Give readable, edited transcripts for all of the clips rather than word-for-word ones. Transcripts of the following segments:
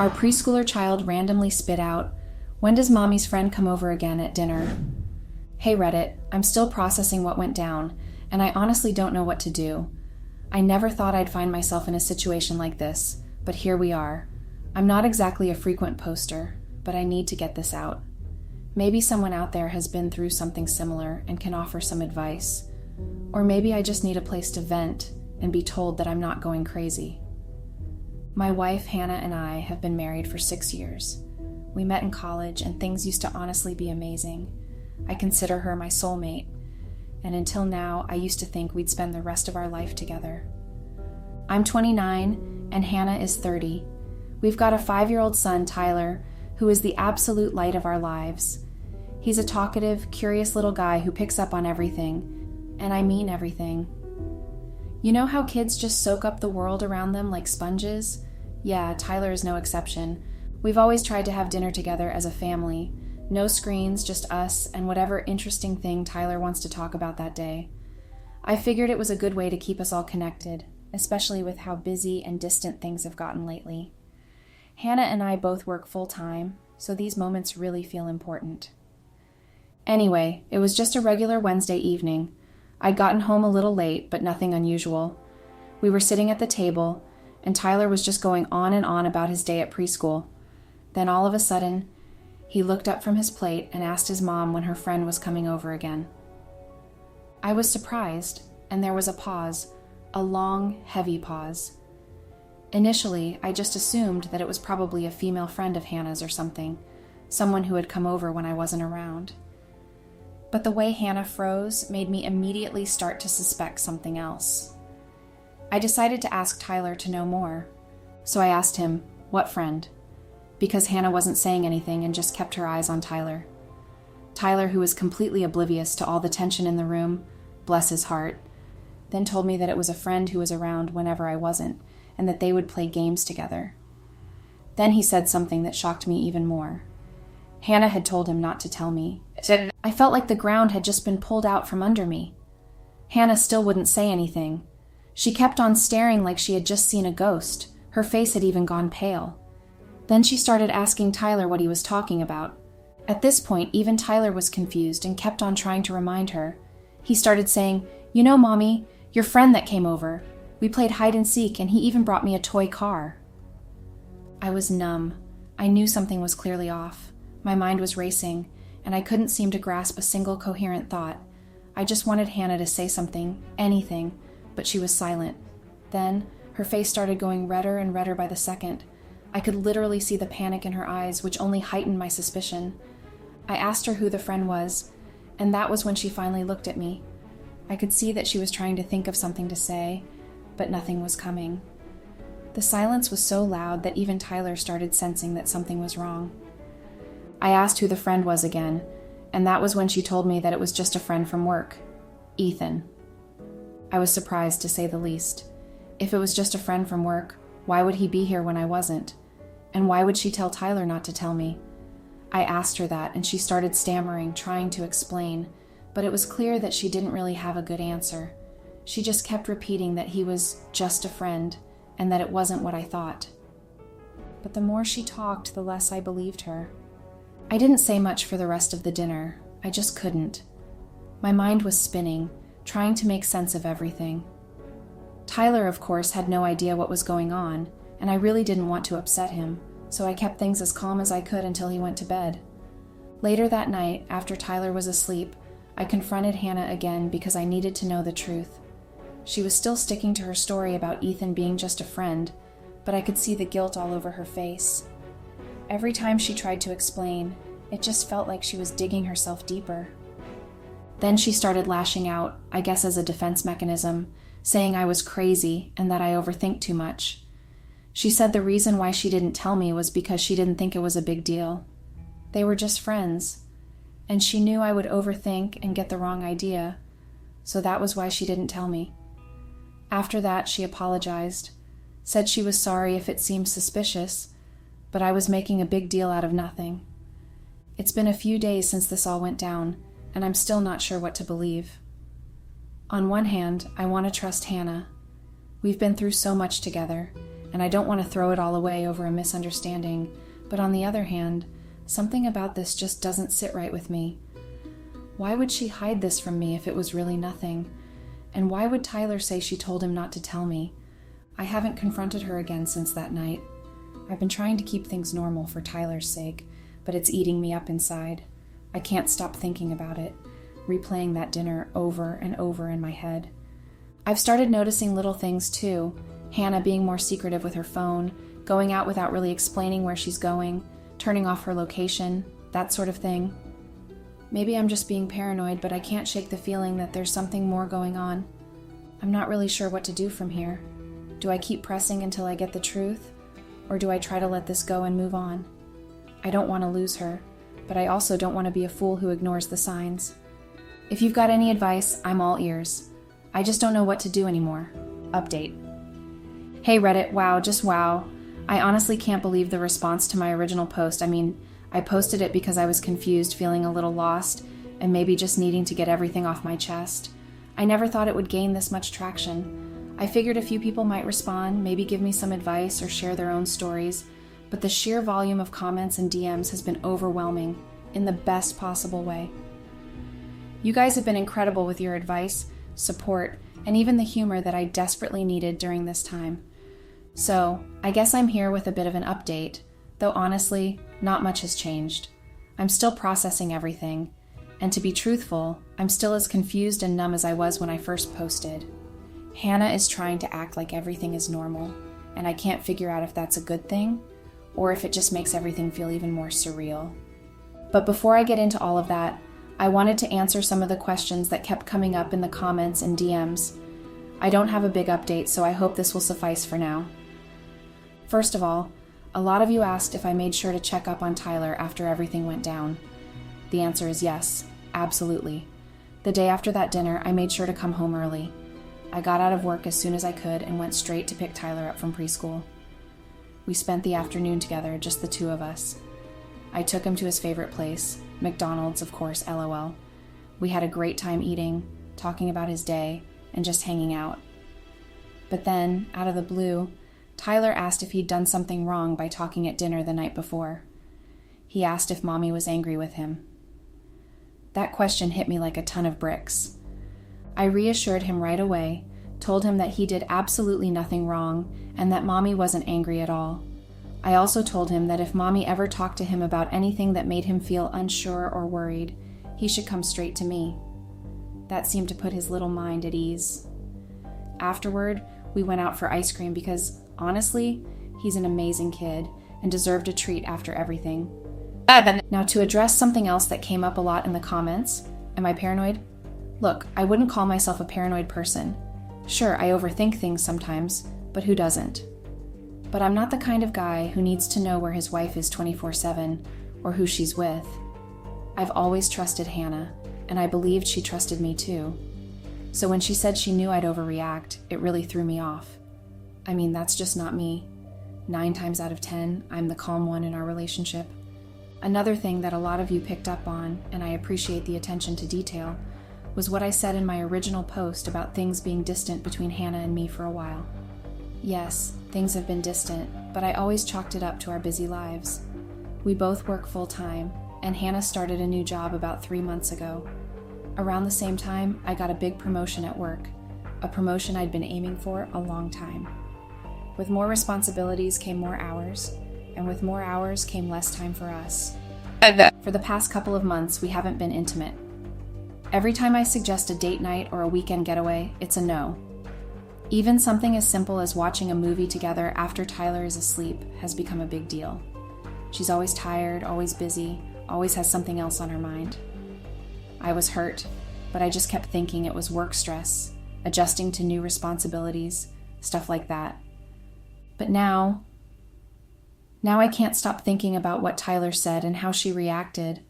Our preschooler child randomly spit out, "When does mommy's friend come over again at dinner?" Hey Reddit, I'm still processing what went down, and I honestly don't know what to do. I never thought I'd find myself in a situation like this, but here we are. I'm not exactly a frequent poster, but I need to get this out. Maybe someone out there has been through something similar and can offer some advice. Or maybe I just need a place to vent and be told that I'm not going crazy. My wife, Hannah, and I have been married for 6 years. We met in college, and things used to honestly be amazing. I consider her my soulmate, and until now, I used to think we'd spend the rest of our life together. I'm 29, and Hannah is 30. We've got a 5-year-old son, Tyler, who is the absolute light of our lives. He's a talkative, curious little guy who picks up on everything, and I mean everything. You know how kids just soak up the world around them like sponges? Yeah, Tyler is no exception. We've always tried to have dinner together as a family. No screens, just us, and whatever interesting thing Tyler wants to talk about that day. I figured it was a good way to keep us all connected, especially with how busy and distant things have gotten lately. Hannah and I both work full-time, so these moments really feel important. Anyway, it was just a regular Wednesday evening. I'd gotten home a little late, but nothing unusual. We were sitting at the table, and Tyler was just going on and on about his day at preschool. Then all of a sudden, he looked up from his plate and asked his mom when her friend was coming over again. I was surprised, and there was a pause, a long, heavy pause. Initially, I just assumed that it was probably a female friend of Hannah's or something, someone who had come over when I wasn't around. But the way Hannah froze made me immediately start to suspect something else. I decided to ask Tyler to know more, so I asked him, "What friend?" Because Hannah wasn't saying anything and just kept her eyes on Tyler. Tyler, who was completely oblivious to all the tension in the room, bless his heart, then told me that it was a friend who was around whenever I wasn't, and that they would play games together. Then he said something that shocked me even more. Hannah had told him not to tell me. I felt like the ground had just been pulled out from under me. Hannah still wouldn't say anything. She kept on staring like she had just seen a ghost. Her face had even gone pale. Then she started asking Tyler what he was talking about. At this point, even Tyler was confused and kept on trying to remind her. He started saying, "You know, Mommy, your friend that came over. We played hide and seek, and he even brought me a toy car." I was numb. I knew something was clearly off. My mind was racing, and I couldn't seem to grasp a single coherent thought. I just wanted Hannah to say something, anything, but she was silent. Then, her face started going redder and redder by the second. I could literally see the panic in her eyes, which only heightened my suspicion. I asked her who the friend was, and that was when she finally looked at me. I could see that she was trying to think of something to say, but nothing was coming. The silence was so loud that even Tyler started sensing that something was wrong. I asked who the friend was again, and that was when she told me that it was just a friend from work, Ethan. I was surprised, to say the least. If it was just a friend from work, why would he be here when I wasn't? And why would she tell Tyler not to tell me? I asked her that, and she started stammering, trying to explain, but it was clear that she didn't really have a good answer. She just kept repeating that he was just a friend, and that it wasn't what I thought. But the more she talked, the less I believed her. I didn't say much for the rest of the dinner. I just couldn't. My mind was spinning, trying to make sense of everything. Tyler, of course, had no idea what was going on, and I really didn't want to upset him, so I kept things as calm as I could until he went to bed. Later that night, after Tyler was asleep, I confronted Hannah again because I needed to know the truth. She was still sticking to her story about Ethan being just a friend, but I could see the guilt all over her face. Every time she tried to explain, it just felt like she was digging herself deeper. Then she started lashing out, I guess as a defense mechanism, saying I was crazy and that I overthink too much. She said the reason why she didn't tell me was because she didn't think it was a big deal. They were just friends, and she knew I would overthink and get the wrong idea, so that was why she didn't tell me. After that, she apologized, said she was sorry if it seemed suspicious, but I was making a big deal out of nothing. It's been a few days since this all went down, and I'm still not sure what to believe. On one hand, I want to trust Hannah. We've been through so much together, and I don't want to throw it all away over a misunderstanding, but on the other hand, something about this just doesn't sit right with me. Why would she hide this from me if it was really nothing? And why would Tyler say she told him not to tell me? I haven't confronted her again since that night. I've been trying to keep things normal for Tyler's sake, but it's eating me up inside. I can't stop thinking about it, replaying that dinner over and over in my head. I've started noticing little things too. Hannah being more secretive with her phone, going out without really explaining where she's going, turning off her location, that sort of thing. Maybe I'm just being paranoid, but I can't shake the feeling that there's something more going on. I'm not really sure what to do from here. Do I keep pressing until I get the truth? Or do I try to let this go and move on? I don't want to lose her, but I also don't want to be a fool who ignores the signs. If you've got any advice, I'm all ears. I just don't know what to do anymore. Update. Hey Reddit, wow, just wow. I honestly can't believe the response to my original post. I posted it because I was confused, feeling a little lost, and maybe just needing to get everything off my chest. I never thought it would gain this much traction. I figured a few people might respond, maybe give me some advice or share their own stories, but the sheer volume of comments and DMs has been overwhelming, in the best possible way. You guys have been incredible with your advice, support, and even the humor that I desperately needed during this time. So, I guess I'm here with a bit of an update, though honestly, not much has changed. I'm still processing everything, and to be truthful, I'm still as confused and numb as I was when I first posted. Hannah is trying to act like everything is normal, and I can't figure out if that's a good thing, or if it just makes everything feel even more surreal. But before I get into all of that, I wanted to answer some of the questions that kept coming up in the comments and DMs. I don't have a big update, so I hope this will suffice for now. First of all, a lot of you asked if I made sure to check up on Tyler after everything went down. The answer is yes, absolutely. The day after that dinner, I made sure to come home early. I got out of work as soon as I could and went straight to pick Tyler up from preschool. We spent the afternoon together, just the two of us. I took him to his favorite place, McDonald's, of course, LOL. We had a great time eating, talking about his day, and just hanging out. But then, out of the blue, Tyler asked if he'd done something wrong by talking at dinner the night before. He asked if Mommy was angry with him. That question hit me like a ton of bricks. I reassured him right away, told him that he did absolutely nothing wrong, and that Mommy wasn't angry at all. I also told him that if Mommy ever talked to him about anything that made him feel unsure or worried, he should come straight to me. That seemed to put his little mind at ease. Afterward, we went out for ice cream because, honestly, he's an amazing kid and deserved a treat after everything. Now, to address something else that came up a lot in the comments, am I paranoid? Look, I wouldn't call myself a paranoid person. Sure, I overthink things sometimes, but who doesn't? But I'm not the kind of guy who needs to know where his wife is 24/7 or who she's with. I've always trusted Hannah, and I believed she trusted me too. So when she said she knew I'd overreact, it really threw me off. That's just not me. 9 times out of 10, I'm the calm one in our relationship. Another thing that a lot of you picked up on, and I appreciate the attention to detail, was what I said in my original post about things being distant between Hannah and me for a while. Yes, things have been distant, but I always chalked it up to our busy lives. We both work full-time, and Hannah started a new job about 3 months ago. Around the same time, I got a big promotion at work, a promotion I'd been aiming for a long time. With more responsibilities came more hours, and with more hours came less time for us. For the past couple of months, we haven't been intimate. Every time I suggest a date night or a weekend getaway, it's a no. Even something as simple as watching a movie together after Tyler is asleep has become a big deal. She's always tired, always busy, always has something else on her mind. I was hurt, but I just kept thinking it was work stress, adjusting to new responsibilities, stuff like that. But now I can't stop thinking about what Tyler said and how she reacted.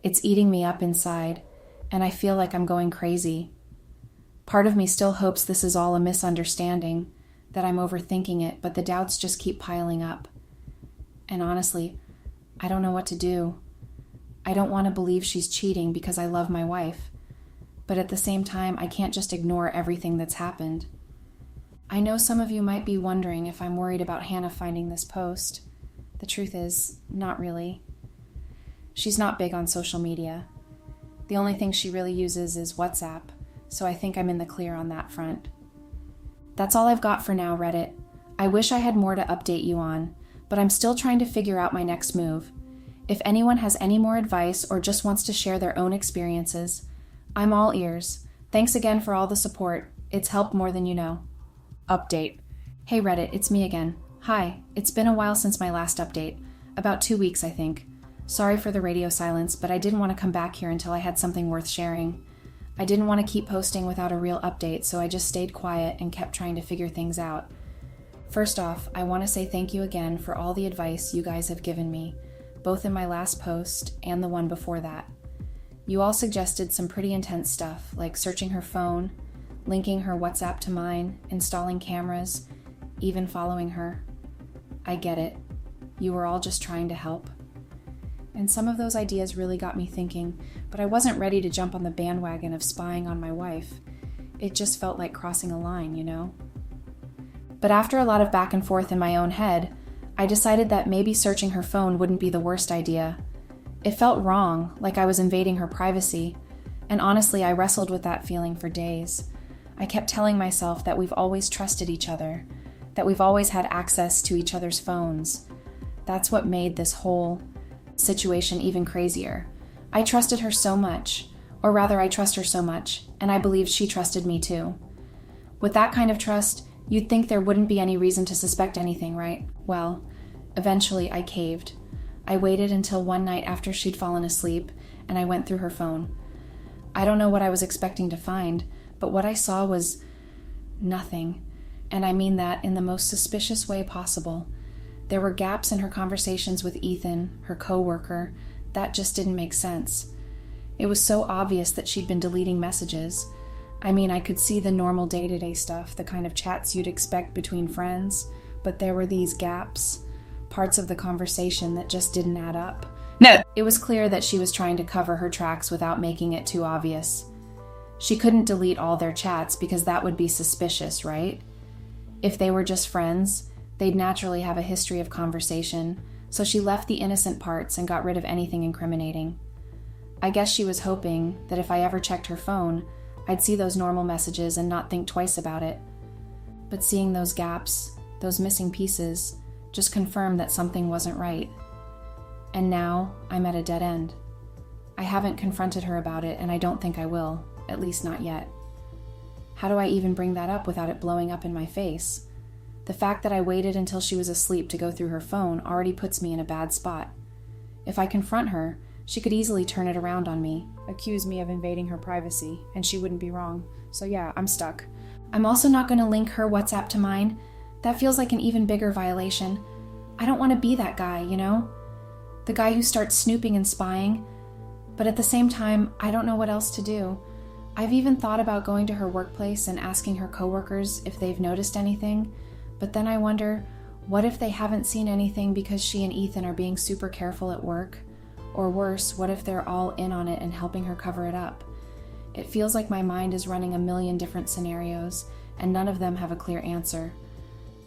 It's eating me up inside, and I feel like I'm going crazy. Part of me still hopes this is all a misunderstanding, that I'm overthinking it, but the doubts just keep piling up. And honestly, I don't know what to do. I don't want to believe she's cheating because I love my wife, but at the same time, I can't just ignore everything that's happened. I know some of you might be wondering if I'm worried about Hannah finding this post. The truth is, not really. She's not big on social media. The only thing she really uses is WhatsApp, so I think I'm in the clear on that front. That's all I've got for now, Reddit. I wish I had more to update you on, but I'm still trying to figure out my next move. If anyone has any more advice or just wants to share their own experiences, I'm all ears. Thanks again for all the support. It's helped more than you know. Update. Hey Reddit, it's me again. Hi, it's been a while since my last update. About 2 weeks, I think. Sorry for the radio silence, but I didn't want to come back here until I had something worth sharing. I didn't want to keep posting without a real update, so I just stayed quiet and kept trying to figure things out. First off, I want to say thank you again for all the advice you guys have given me, both in my last post and the one before that. You all suggested some pretty intense stuff, like searching her phone, linking her WhatsApp to mine, installing cameras, even following her. I get it. You were all just trying to help. And some of those ideas really got me thinking, but I wasn't ready to jump on the bandwagon of spying on my wife. It just felt like crossing a line, you know? But after a lot of back and forth in my own head, I decided that maybe searching her phone wouldn't be the worst idea. It felt wrong, like I was invading her privacy, and honestly, I wrestled with that feeling for days. I kept telling myself that we've always trusted each other, that we've always had access to each other's phones. That's what made this whole situation even crazier. I trusted her so much, or rather I trust her so much, and I believed she trusted me too. With that kind of trust, you'd think there wouldn't be any reason to suspect anything, right? Well, eventually I caved. I waited until one night after she'd fallen asleep, and I went through her phone. I don't know what I was expecting to find, but what I saw was nothing. And I mean that in the most suspicious way possible. There were gaps in her conversations with Ethan, her co-worker, that just didn't make sense. It was so obvious that she'd been deleting messages. I mean, I could see the normal day-to-day stuff, the kind of chats you'd expect between friends, but there were these gaps, parts of the conversation that just didn't add up. No! It was clear that she was trying to cover her tracks without making it too obvious. She couldn't delete all their chats because that would be suspicious, right? If they were just friends, they'd naturally have a history of conversation, so she left the innocent parts and got rid of anything incriminating. I guess she was hoping that if I ever checked her phone, I'd see those normal messages and not think twice about it. But seeing those gaps, those missing pieces, just confirmed that something wasn't right. And now I'm at a dead end. I haven't confronted her about it, and I don't think I will, at least not yet. How do I even bring that up without it blowing up in my face? The fact that I waited until she was asleep to go through her phone already puts me in a bad spot. If I confront her, she could easily turn it around on me, accuse me of invading her privacy, and she wouldn't be wrong. So yeah, I'm stuck. I'm also not going to link her WhatsApp to mine. That feels like an even bigger violation. I don't want to be that guy, you know? The guy who starts snooping and spying. But at the same time, I don't know what else to do. I've even thought about going to her workplace and asking her coworkers if they've noticed anything, but then I wonder, what if they haven't seen anything because she and Ethan are being super careful at work? Or worse, what if they're all in on it and helping her cover it up? It feels like my mind is running a million different scenarios, and none of them have a clear answer.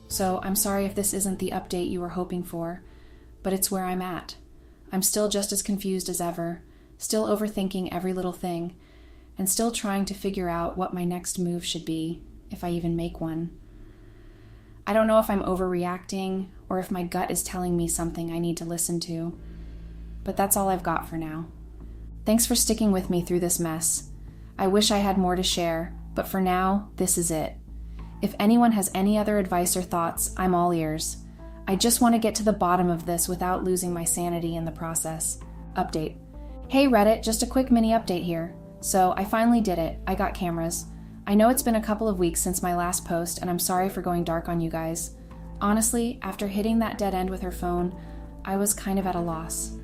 So I'm sorry if this isn't the update you were hoping for, but it's where I'm at. I'm still just as confused as ever, still overthinking every little thing, and still trying to figure out what my next move should be, if I even make one. I don't know if I'm overreacting, or if my gut is telling me something I need to listen to, but that's all I've got for now. Thanks for sticking with me through this mess. I wish I had more to share, but for now, this is it. If anyone has any other advice or thoughts, I'm all ears. I just want to get to the bottom of this without losing my sanity in the process. Update. Hey Reddit, just a quick mini update here. So I finally did it. I got cameras. I know it's been a couple of weeks since my last post, and I'm sorry for going dark on you guys. Honestly, after hitting that dead end with her phone, I was kind of at a loss.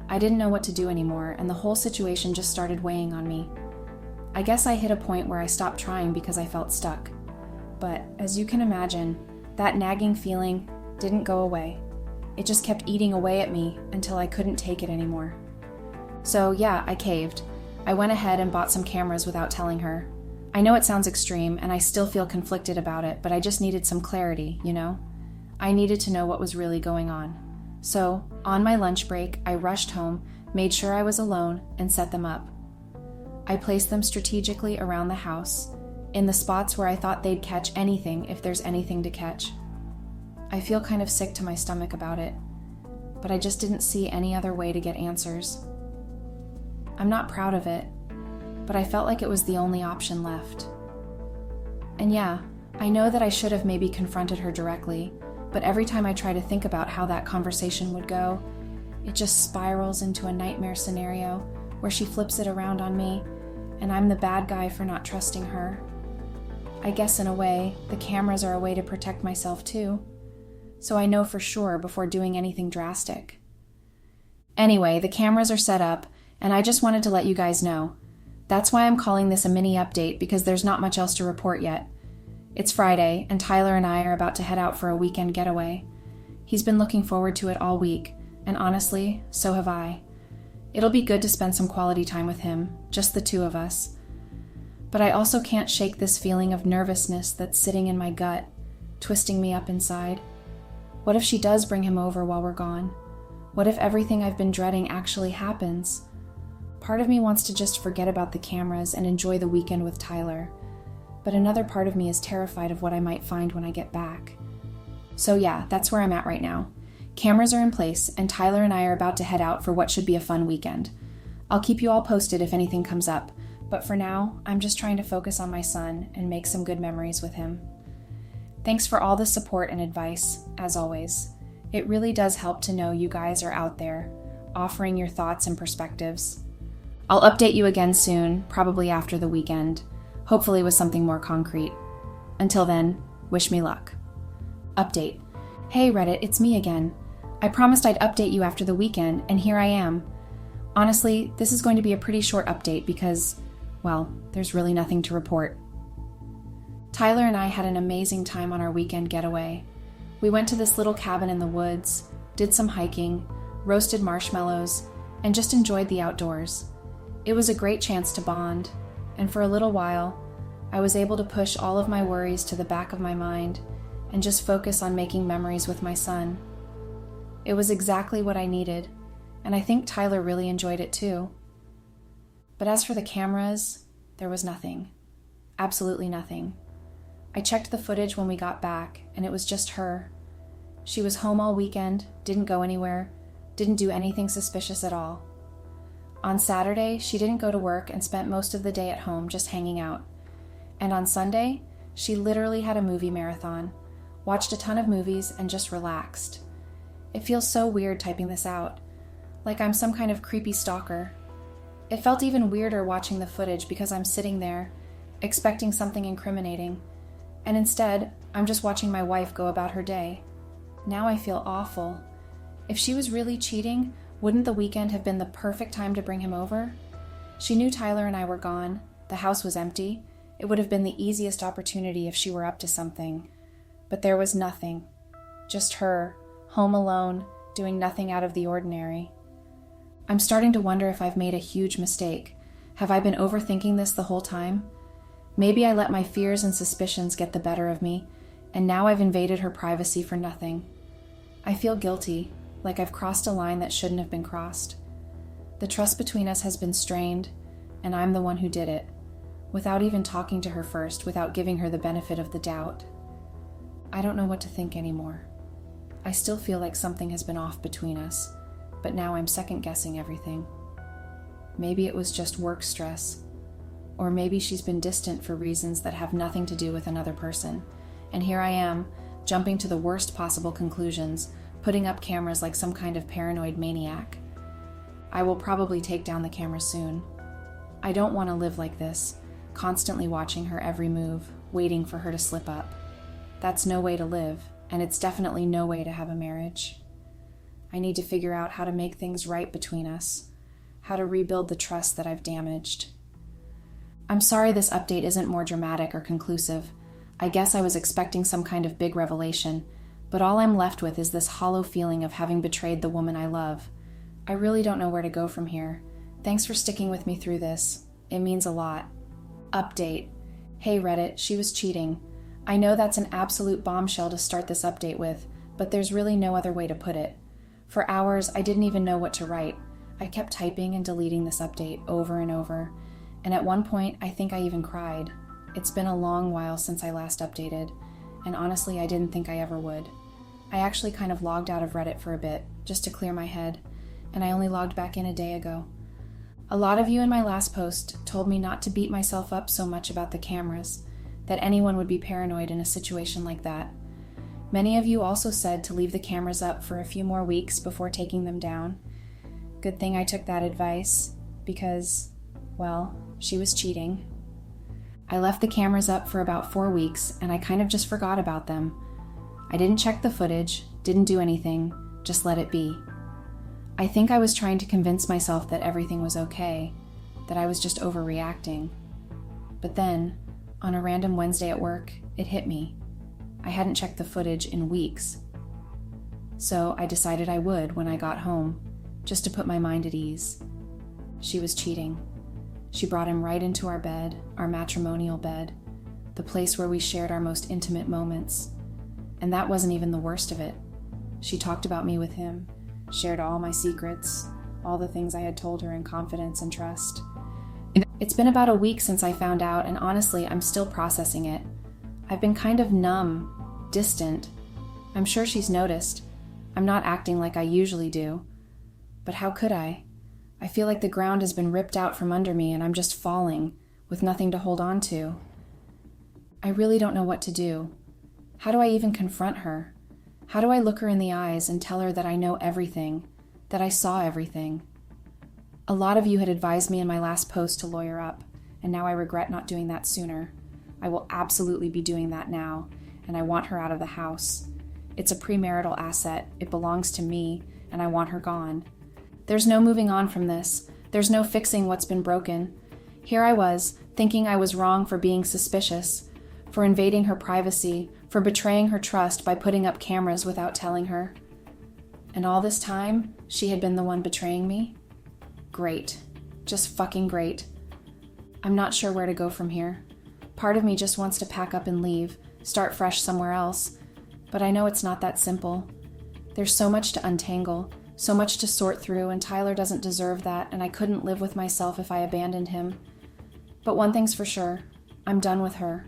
I didn't know what to do anymore, and the whole situation just started weighing on me. I guess I hit a point where I stopped trying because I felt stuck. But as you can imagine, that nagging feeling didn't go away. It just kept eating away at me until I couldn't take it anymore. So yeah, I caved. I went ahead and bought some cameras without telling her. I know it sounds extreme, and I still feel conflicted about it, but I just needed some clarity, you know? I needed to know what was really going on. So, on my lunch break, I rushed home, made sure I was alone, and set them up. I placed them strategically around the house, in the spots where I thought they'd catch anything if there's anything to catch. I feel kind of sick to my stomach about it, but I just didn't see any other way to get answers. I'm not proud of it, but I felt like it was the only option left. And yeah, I know that I should have maybe confronted her directly, but every time I try to think about how that conversation would go, it just spirals into a nightmare scenario where she flips it around on me, and I'm the bad guy for not trusting her. I guess in a way, the cameras are a way to protect myself too, so I know for sure before doing anything drastic. Anyway, the cameras are set up, and I just wanted to let you guys know. That's why I'm calling this a mini update, because there's not much else to report yet. It's Friday, and Tyler and I are about to head out for a weekend getaway. He's been looking forward to it all week, and honestly, so have I. It'll be good to spend some quality time with him, just the two of us. But I also can't shake this feeling of nervousness that's sitting in my gut, twisting me up inside. What if she does bring him over while we're gone? What if everything I've been dreading actually happens? Part of me wants to just forget about the cameras and enjoy the weekend with Tyler, but another part of me is terrified of what I might find when I get back. So yeah, that's where I'm at right now. Cameras are in place, and Tyler and I are about to head out for what should be a fun weekend. I'll keep you all posted if anything comes up, but for now, I'm just trying to focus on my son and make some good memories with him. Thanks for all the support and advice, as always. It really does help to know you guys are out there, offering your thoughts and perspectives. I'll update you again soon, probably after the weekend, hopefully with something more concrete. Until then, wish me luck. Update. Hey Reddit, it's me again. I promised I'd update you after the weekend, and here I am. Honestly, this is going to be a pretty short update because, well, there's really nothing to report. Tyler and I had an amazing time on our weekend getaway. We went to this little cabin in the woods, did some hiking, roasted marshmallows, and just enjoyed the outdoors. It was a great chance to bond, and for a little while, I was able to push all of my worries to the back of my mind and just focus on making memories with my son. It was exactly what I needed, and I think Tyler really enjoyed it too. But as for the cameras, there was nothing. Absolutely nothing. I checked the footage when we got back, and it was just her. She was home all weekend, didn't go anywhere, didn't do anything suspicious at all. On Saturday, she didn't go to work and spent most of the day at home just hanging out. And on Sunday, she literally had a movie marathon, watched a ton of movies, and just relaxed. It feels so weird typing this out, like I'm some kind of creepy stalker. It felt even weirder watching the footage because I'm sitting there, expecting something incriminating, and instead, I'm just watching my wife go about her day. Now I feel awful. If she was really cheating, wouldn't the weekend have been the perfect time to bring him over? She knew Tyler and I were gone, the house was empty. It would have been the easiest opportunity if she were up to something. But there was nothing. Just her, home alone, doing nothing out of the ordinary. I'm starting to wonder if I've made a huge mistake. Have I been overthinking this the whole time? Maybe I let my fears and suspicions get the better of me, and now I've invaded her privacy for nothing. I feel guilty, like I've crossed a line that shouldn't have been crossed. The trust between us has been strained, and I'm the one who did it, without even talking to her first, without giving her the benefit of the doubt. I don't know what to think anymore. I still feel like something has been off between us, but now I'm second-guessing everything. Maybe it was just work stress. Or maybe she's been distant for reasons that have nothing to do with another person. And here I am, jumping to the worst possible conclusions, putting up cameras like some kind of paranoid maniac. I will probably take down the camera soon. I don't want to live like this, constantly watching her every move, waiting for her to slip up. That's no way to live, and it's definitely no way to have a marriage. I need to figure out how to make things right between us, how to rebuild the trust that I've damaged. I'm sorry this update isn't more dramatic or conclusive. I guess I was expecting some kind of big revelation, but all I'm left with is this hollow feeling of having betrayed the woman I love. I really don't know where to go from here. Thanks for sticking with me through this. It means a lot. Update. Hey Reddit, she was cheating. I know that's an absolute bombshell to start this update with, but there's really no other way to put it. For hours, I didn't even know what to write. I kept typing and deleting this update over and over, and at one point, I think I even cried. It's been a long while since I last updated, and honestly, I didn't think I ever would. I actually kind of logged out of Reddit for a bit, just to clear my head, and I only logged back in a day ago. A lot of you in my last post told me not to beat myself up so much about the cameras, that anyone would be paranoid in a situation like that. Many of you also said to leave the cameras up for a few more weeks before taking them down. Good thing I took that advice, because, well, she was cheating. I left the cameras up for about 4 weeks, and I kind of just forgot about them. I didn't check the footage, didn't do anything, just let it be. I think I was trying to convince myself that everything was okay, that I was just overreacting. But then, on a random Wednesday at work, it hit me. I hadn't checked the footage in weeks. So I decided I would when I got home, just to put my mind at ease. She was cheating. She brought him right into our bed, our matrimonial bed, the place where we shared our most intimate moments. And that wasn't even the worst of it. She talked about me with him, shared all my secrets, all the things I had told her in confidence and trust. It's been about a week since I found out, and honestly, I'm still processing it. I've been kind of numb, distant. I'm sure she's noticed. I'm not acting like I usually do. But how could I? I feel like the ground has been ripped out from under me and I'm just falling, with nothing to hold on to. I really don't know what to do. How do I even confront her? How do I look her in the eyes and tell her that I know everything, that I saw everything? A lot of you had advised me in my last post to lawyer up, and now I regret not doing that sooner. I will absolutely be doing that now, and I want her out of the house. It's a premarital asset, it belongs to me, and I want her gone. There's no moving on from this. There's no fixing what's been broken. Here I was, thinking I was wrong for being suspicious, for invading her privacy, for betraying her trust by putting up cameras without telling her. And all this time, she had been the one betraying me? Great. Just fucking great. I'm not sure where to go from here. Part of me just wants to pack up and leave, start fresh somewhere else, but I know it's not that simple. There's so much to untangle, so much to sort through, and Tyler doesn't deserve that, and I couldn't live with myself if I abandoned him. But one thing's for sure, I'm done with her.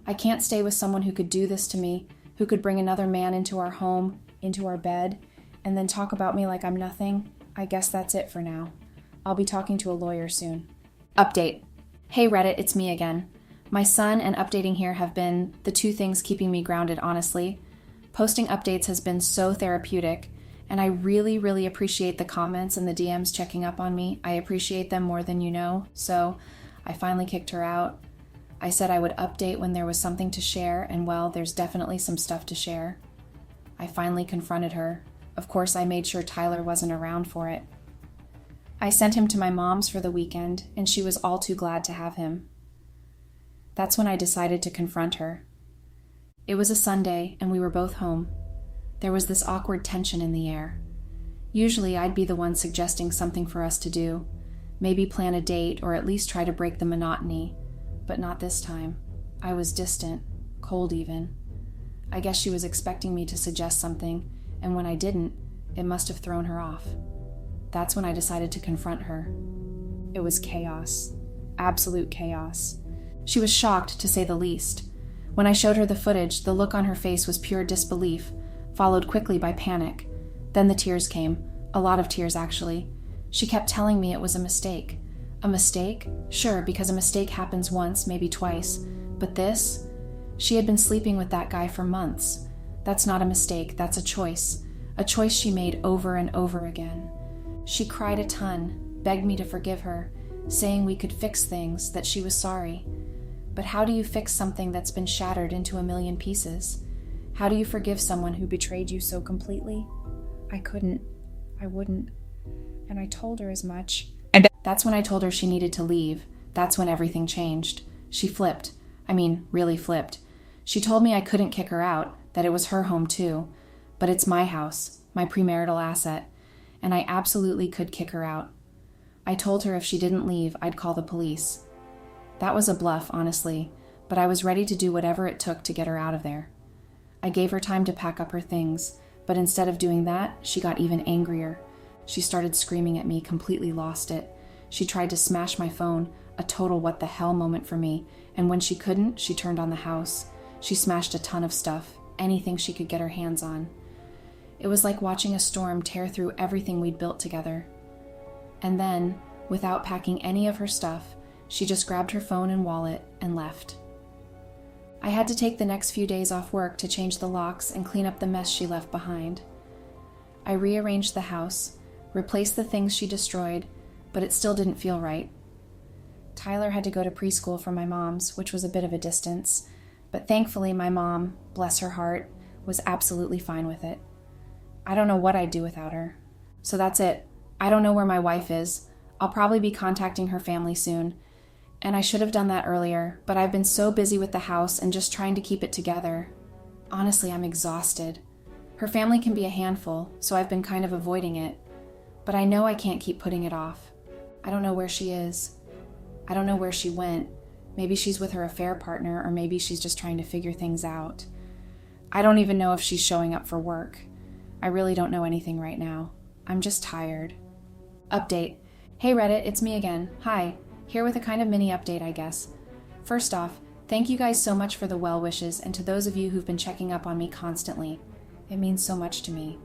I can't stay with someone who could do this to me, who could bring another man into our home, into our bed, and then talk about me like I'm nothing. I guess that's it for now. I'll be talking to a lawyer soon. Update. Hey Reddit, it's me again. My son and updating here have been the two things keeping me grounded, honestly. Posting updates has been so therapeutic, and I really, really appreciate the comments and the DMs checking up on me. I appreciate them more than you know, so I finally kicked her out. I said I would update when there was something to share, and well, there's definitely some stuff to share. I finally confronted her. Of course, I made sure Tyler wasn't around for it. I sent him to my mom's for the weekend, and she was all too glad to have him. That's when I decided to confront her. It was a Sunday, and we were both home. There was this awkward tension in the air. Usually I'd be the one suggesting something for us to do, maybe plan a date or at least try to break the monotony, but not this time. I was distant, cold even. I guess she was expecting me to suggest something, and when I didn't, it must have thrown her off. That's when I decided to confront her. It was chaos. Absolute chaos. She was shocked, to say the least. When I showed her the footage, the look on her face was pure disbelief, followed quickly by panic. Then the tears came. A lot of tears, actually. She kept telling me it was a mistake. A mistake? Sure, because a mistake happens once, maybe twice. But this? She had been sleeping with that guy for months. That's not a mistake, that's a choice. A choice she made over and over again. She cried a ton, begged me to forgive her, saying we could fix things, that she was sorry. But how do you fix something that's been shattered into a million pieces? How do you forgive someone who betrayed you so completely? I couldn't. I wouldn't. And I told her as much. And that's when I told her she needed to leave. That's when everything changed. She flipped. I mean, really flipped. She told me I couldn't kick her out, that it was her home too. But it's my house, my premarital asset, and I absolutely could kick her out. I told her if she didn't leave, I'd call the police. That was a bluff, honestly, but I was ready to do whatever it took to get her out of there. I gave her time to pack up her things, but instead of doing that, she got even angrier. She started screaming at me, completely lost it. She tried to smash my phone, a total what the hell moment for me, and when she couldn't, she turned on the house. She smashed a ton of stuff, anything she could get her hands on. It was like watching a storm tear through everything we'd built together. And then, without packing any of her stuff, she just grabbed her phone and wallet and left. I had to take the next few days off work to change the locks and clean up the mess she left behind. I rearranged the house, replaced the things she destroyed, but it still didn't feel right. Tyler had to go to preschool from my mom's, which was a bit of a distance, but thankfully my mom, bless her heart, was absolutely fine with it. I don't know what I'd do without her. So that's it. I don't know where my wife is. I'll probably be contacting her family soon. And I should have done that earlier, but I've been so busy with the house and just trying to keep it together. Honestly, I'm exhausted. Her family can be a handful, so I've been kind of avoiding it. But I know I can't keep putting it off. I don't know where she is. I don't know where she went. Maybe she's with her affair partner, or maybe she's just trying to figure things out. I don't even know if she's showing up for work. I really don't know anything right now. I'm just tired. Update. Hey Reddit, it's me again. Hi. Here with a kind of mini update, I guess. First off, thank you guys so much for the well wishes, and to those of you who've been checking up on me constantly. It means so much to me.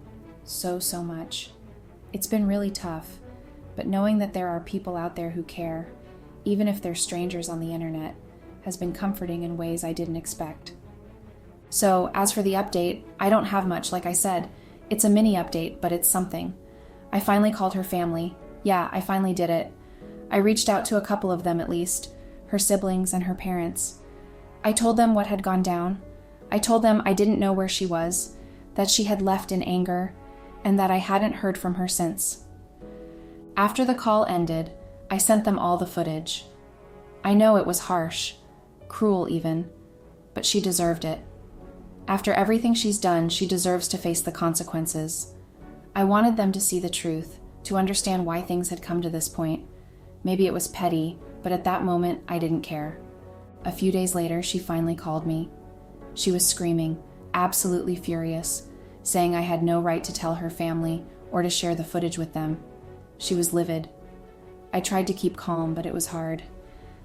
So much. It's been really tough, but knowing that there are people out there who care, even if they're strangers on the internet, has been comforting in ways I didn't expect. So, as for the update, I don't have much, like I said. It's a mini update, but it's something. I finally called her family. Yeah, I finally did it. I reached out to a couple of them at least, her siblings and her parents. I told them what had gone down. I told them I didn't know where she was, that she had left in anger, and that I hadn't heard from her since. After the call ended, I sent them all the footage. I know it was harsh, cruel even, but she deserved it. After everything she's done, she deserves to face the consequences. I wanted them to see the truth, to understand why things had come to this point. Maybe it was petty, but at that moment, I didn't care. A few days later, she finally called me. She was screaming, absolutely furious, saying I had no right to tell her family or to share the footage with them. She was livid. I tried to keep calm, but it was hard.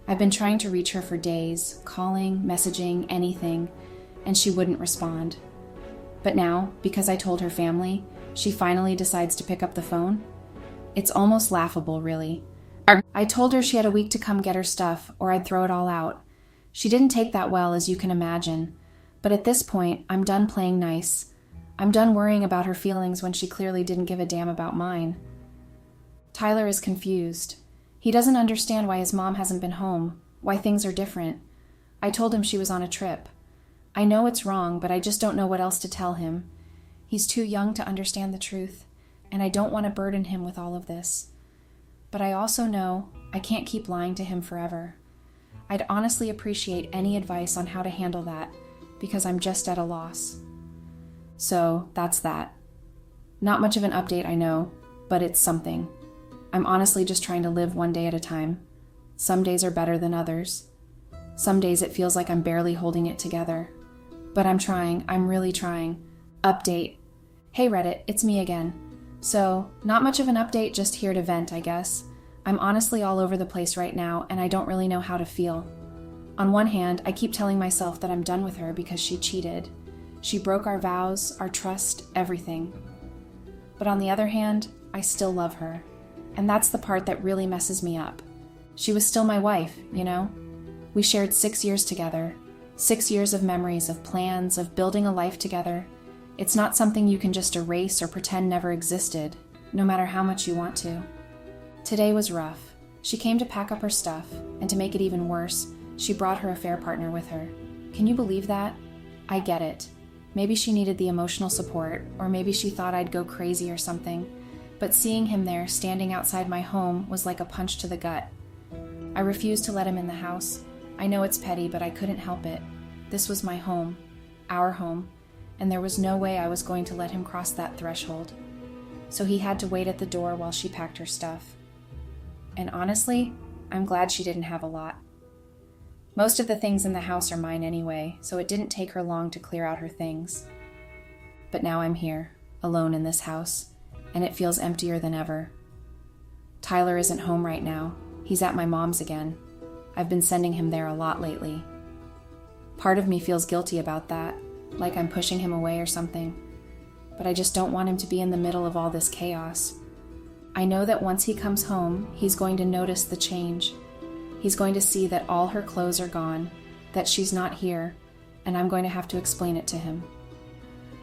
I've been trying to reach her for days, calling, messaging, anything, and she wouldn't respond. But now, because I told her family, she finally decides to pick up the phone. It's almost laughable, really. I told her she had a week to come get her stuff, or I'd throw it all out. She didn't take that well, as you can imagine. But at this point, I'm done playing nice. I'm done worrying about her feelings when she clearly didn't give a damn about mine. Tyler is confused. He doesn't understand why his mom hasn't been home, why things are different. I told him she was on a trip. I know it's wrong, but I just don't know what else to tell him. He's too young to understand the truth, and I don't want to burden him with all of this. But I also know I can't keep lying to him forever. I'd honestly appreciate any advice on how to handle that, because I'm just at a loss. So that's that. Not much of an update, I know, but it's something. I'm honestly just trying to live one day at a time. Some days are better than others. Some days it feels like I'm barely holding it together. But I'm trying, I'm really trying. Update. Hey Reddit, it's me again. So, not much of an update, just here to vent, I guess. I'm honestly all over the place right now, and I don't really know how to feel. On one hand, I keep telling myself that I'm done with her because she cheated. She broke our vows, our trust, everything. But on the other hand, I still love her. And that's the part that really messes me up. She was still my wife, you know? We shared 6 years together. 6 years of memories, of plans, of building a life together. It's not something you can just erase or pretend never existed, no matter how much you want to. Today was rough. She came to pack up her stuff, and to make it even worse, she brought her affair partner with her. Can you believe that? I get it. Maybe she needed the emotional support, or maybe she thought I'd go crazy or something, but seeing him there, standing outside my home, was like a punch to the gut. I refused to let him in the house. I know it's petty, but I couldn't help it. This was my home, our home, and there was no way I was going to let him cross that threshold. So he had to wait at the door while she packed her stuff. And honestly, I'm glad she didn't have a lot. Most of the things in the house are mine anyway, so it didn't take her long to clear out her things. But now I'm here, alone in this house, and it feels emptier than ever. Tyler isn't home right now. He's at my mom's again. I've been sending him there a lot lately. Part of me feels guilty about that, like I'm pushing him away or something. But I just don't want him to be in the middle of all this chaos. I know that once he comes home, he's going to notice the change. He's going to see that all her clothes are gone, that she's not here, and I'm going to have to explain it to him.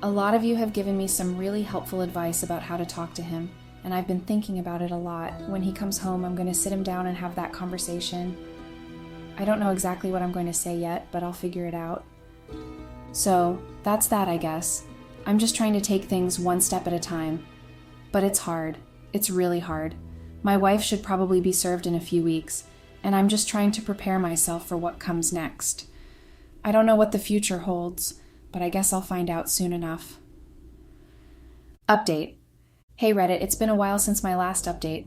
A lot of you have given me some really helpful advice about how to talk to him, and I've been thinking about it a lot. When he comes home, I'm going to sit him down and have that conversation. I don't know exactly what I'm going to say yet, but I'll figure it out. So, that's that, I guess. I'm just trying to take things one step at a time. But it's hard. It's really hard. My wife should probably be served in a few weeks, and I'm just trying to prepare myself for what comes next. I don't know what the future holds, but I guess I'll find out soon enough. Update. Hey Reddit, it's been a while since my last update.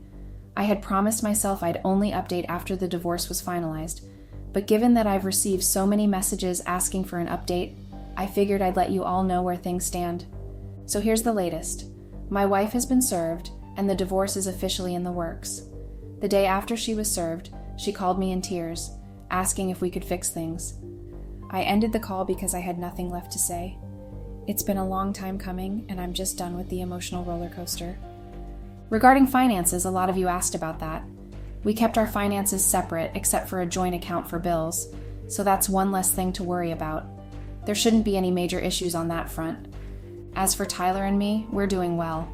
I had promised myself I'd only update after the divorce was finalized, but given that I've received so many messages asking for an update, I figured I'd let you all know where things stand. So here's the latest. My wife has been served, and the divorce is officially in the works. The day after she was served, she called me in tears, asking if we could fix things. I ended the call because I had nothing left to say. It's been a long time coming, and I'm just done with the emotional roller coaster. Regarding finances, a lot of you asked about that. We kept our finances separate except for a joint account for bills, so that's one less thing to worry about. There shouldn't be any major issues on that front. As for Tyler and me, we're doing well.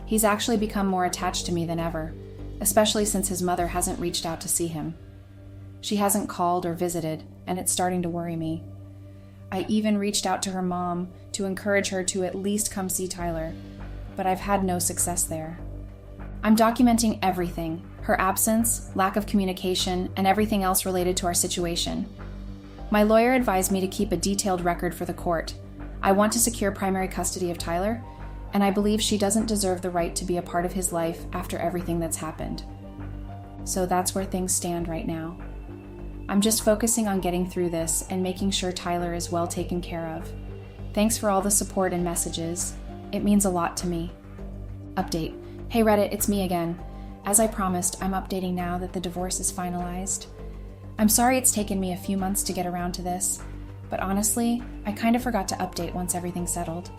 He's actually become more attached to me than ever, especially since his mother hasn't reached out to see him. She hasn't called or visited, and it's starting to worry me. I even reached out to her mom to encourage her to at least come see Tyler, but I've had no success there. I'm documenting everything, her absence, lack of communication, and everything else related to our situation. My lawyer advised me to keep a detailed record for the court. I want to secure primary custody of Tyler, and I believe she doesn't deserve the right to be a part of his life after everything that's happened. So that's where things stand right now. I'm just focusing on getting through this and making sure Tyler is well taken care of. Thanks for all the support and messages. It means a lot to me. Update. Hey Reddit, it's me again. As I promised, I'm updating now that the divorce is finalized. I'm sorry it's taken me a few months to get around to this, but honestly, I kind of forgot to update once everything settled.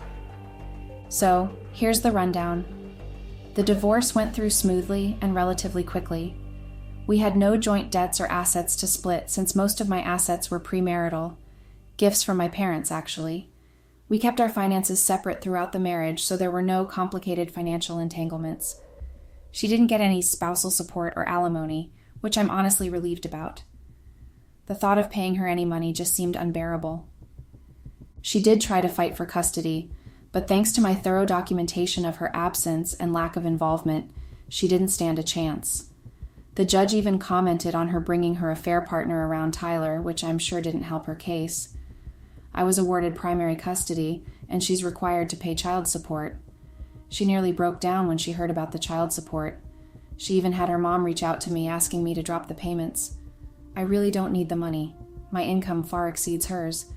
So, here's the rundown. The divorce went through smoothly and relatively quickly. We had no joint debts or assets to split since most of my assets were premarital. Gifts from my parents, actually. We kept our finances separate throughout the marriage, so there were no complicated financial entanglements. She didn't get any spousal support or alimony, which I'm honestly relieved about. The thought of paying her any money just seemed unbearable. She did try to fight for custody, but thanks to my thorough documentation of her absence and lack of involvement, she didn't stand a chance. The judge even commented on her bringing her affair partner around Tyler, which I'm sure didn't help her case. I was awarded primary custody, and she's required to pay child support. She nearly broke down when she heard about the child support. She even had her mom reach out to me asking me to drop the payments. I really don't need the money. My income far exceeds hers,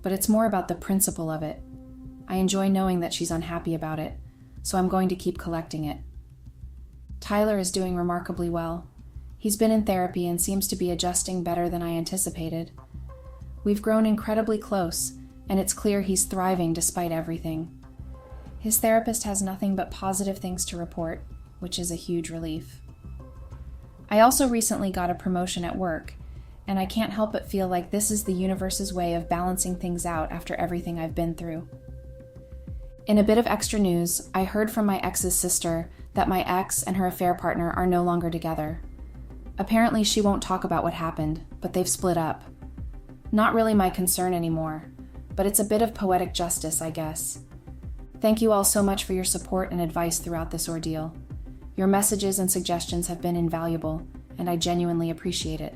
but it's more about the principle of it. I enjoy knowing that she's unhappy about it, so I'm going to keep collecting it. Tyler is doing remarkably well. He's been in therapy and seems to be adjusting better than I anticipated. We've grown incredibly close, and it's clear he's thriving despite everything. His therapist has nothing but positive things to report, which is a huge relief. I also recently got a promotion at work, and I can't help but feel like this is the universe's way of balancing things out after everything I've been through. In a bit of extra news, I heard from my ex's sister that my ex and her affair partner are no longer together. Apparently she won't talk about what happened, but they've split up. Not really my concern anymore, but it's a bit of poetic justice, I guess. Thank you all so much for your support and advice throughout this ordeal. Your messages and suggestions have been invaluable, and I genuinely appreciate it.